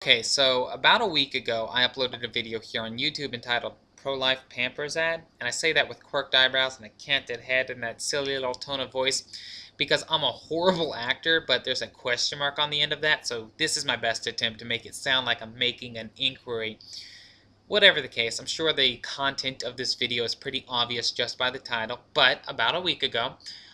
Okay, so about a week ago, I uploaded a video here on YouTube entitled Pro-Life Pampers Ad, and I say that with quirked eyebrows and a canted head and that silly little tone of voice because I'm a horrible actor, but there's a question mark on the end of that, so this is my best attempt to make it sound like I'm making an inquiry. Whatever the case, I'm sure the content of this video is pretty obvious just by the title, but about a week ago,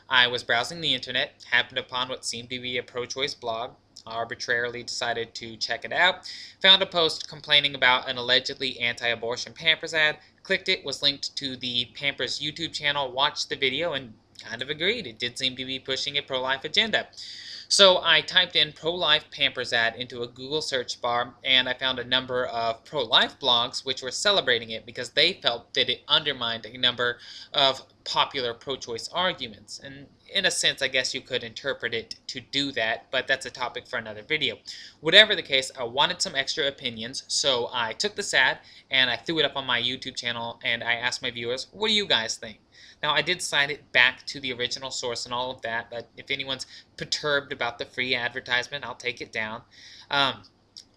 I was browsing the internet, happened upon what seemed to be a pro-choice blog, arbitrarily decided to check it out, found a post complaining about an allegedly anti-abortion Pampers ad, clicked it, was linked to the Pampers YouTube channel, watched the video, and kind of agreed. It did seem to be pushing a pro-life agenda. So I typed in pro-life Pampers ad into a Google search bar, and I found a number of pro-life blogs which were celebrating it because they felt that it undermined a number of popular pro-choice arguments. And in a sense, I guess you could interpret it to do that, but that's a topic for another video. Whatever the case, I wanted some extra opinions, so I took this ad and I threw it up on my YouTube channel, and I asked my viewers, what do you guys think? Now, I did cite it back to the original source and all of that, but if anyone's perturbed about the free advertisement, I'll take it down.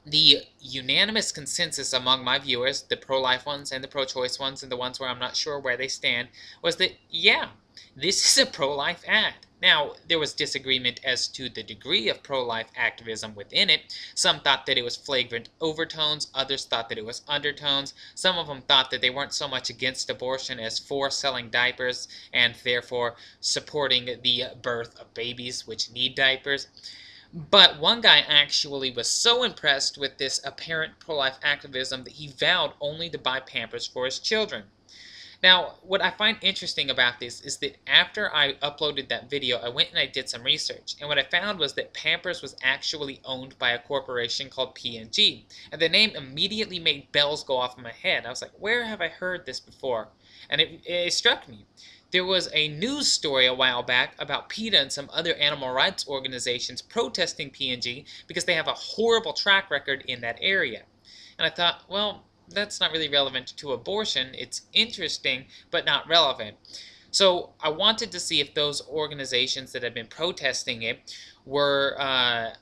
The unanimous consensus among my viewers, the pro-life ones and the pro-choice ones and the ones where I'm not sure where they stand, was that, yeah, this is a pro-life ad. Now, there was disagreement as to the degree of pro-life activism within it. Some thought that it was flagrant overtones, others thought that it was undertones. Some of them thought that they weren't so much against abortion as for selling diapers and therefore supporting the birth of babies which need diapers. But one guy actually was so impressed with this apparent pro-life activism that he vowed only to buy Pampers for his children. Now, what I find interesting about this is that after I uploaded that video, I went and I did some research. And what I found was that Pampers was actually owned by a corporation called P&G. And the name immediately made bells go off in my head. I was like, where have I heard this before? And it struck me. There was a news story a while back about PETA and some other animal rights organizations protesting P&G because they have a horrible track record in that area. And I thought, well, that's not really relevant to abortion. It's interesting, but not relevant. So I wanted to see if those organizations that had been protesting it were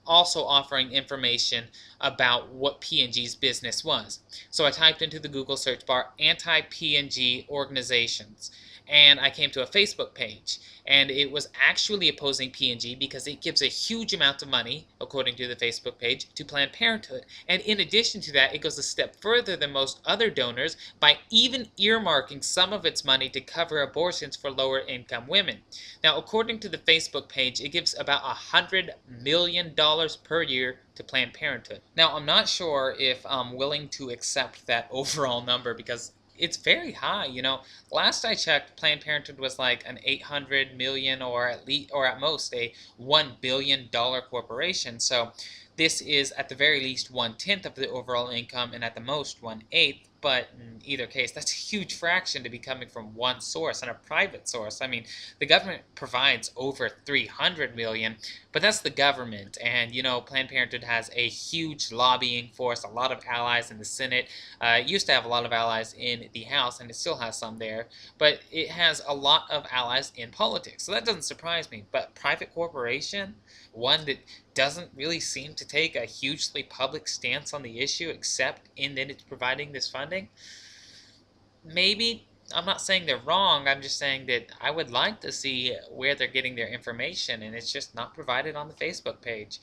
also offering information about what P&G's business was. So I typed into the Google search bar anti-P&G organizations, and I came to a Facebook page, and it was actually opposing P&G because it gives a huge amount of money, according to the Facebook page, to Planned Parenthood. And in addition to that, it goes a step further than most other donors by even earmarking some of its money to cover abortions for lower-income women. Now, according to the Facebook page, it gives about $100 million per year to Planned Parenthood. Now, I'm not sure if I'm willing to accept that overall number because it's very high. Last I checked, Planned Parenthood was like an 800 million or at most a $1 billion corporation. So this is at the very least 1/10 of the overall income and at the most 1/8. But in either case, that's a huge fraction to be coming from one source and a private source. I mean, the government provides over 300 million, but that's the government. And, Planned Parenthood has a huge lobbying force, a lot of allies in the Senate. It used to have a lot of allies in the House, and it still has some there. But it has a lot of allies in politics. So that doesn't surprise me. But private corporation, one that doesn't really seem to take a hugely public stance on the issue except in that it's providing this funding. Maybe, I'm not saying they're wrong, I'm just saying that I would like to see where they're getting their information, and it's just not provided on the Facebook page.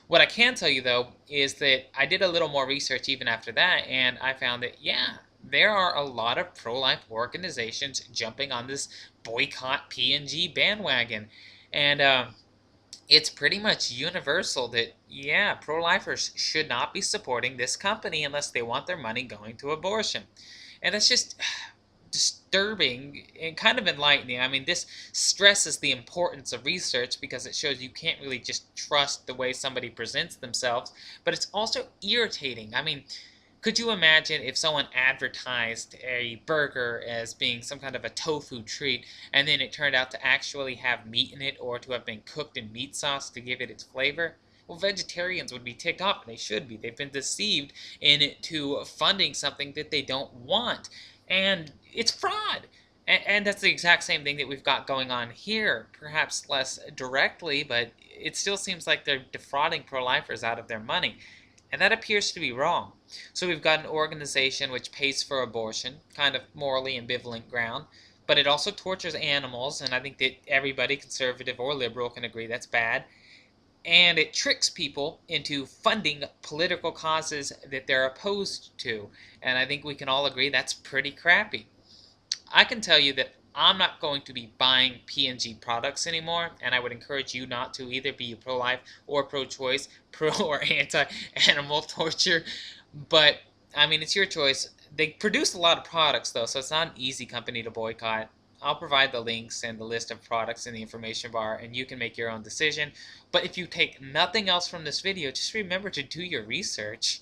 What I can tell you, though, is that I did a little more research even after that, and I found that, yeah, there are a lot of pro-life organizations jumping on this boycott P&G bandwagon. And it's pretty much universal that, yeah, pro-lifers should not be supporting this company unless they want their money going to abortion. And that's just disturbing and kind of enlightening. I mean, this stresses the importance of research because it shows you can't really just trust the way somebody presents themselves, but it's also irritating. I mean, could you imagine if someone advertised a burger as being some kind of a tofu treat, and then it turned out to actually have meat in it or to have been cooked in meat sauce to give it its flavor? Well, vegetarians would be ticked off, and they should be. They've been deceived into funding something that they don't want. And it's fraud. And that's the exact same thing that we've got going on here. Perhaps less directly, but it still seems like they're defrauding pro-lifers out of their money. And that appears to be wrong. So we've got an organization which pays for abortion, kind of morally ambivalent ground, but it also tortures animals, and I think that everybody, conservative or liberal, can agree that's bad. And it tricks people into funding political causes that they're opposed to. And I think we can all agree that's pretty crappy. I can tell you that I'm not going to be buying P&G products anymore, and I would encourage you not to either, be pro-life or pro-choice, pro or anti-animal torture. But, I mean, it's your choice. They produce a lot of products, though, so it's not an easy company to boycott. I'll provide the links and the list of products in the information bar, and you can make your own decision. But if you take nothing else from this video, just remember to do your research.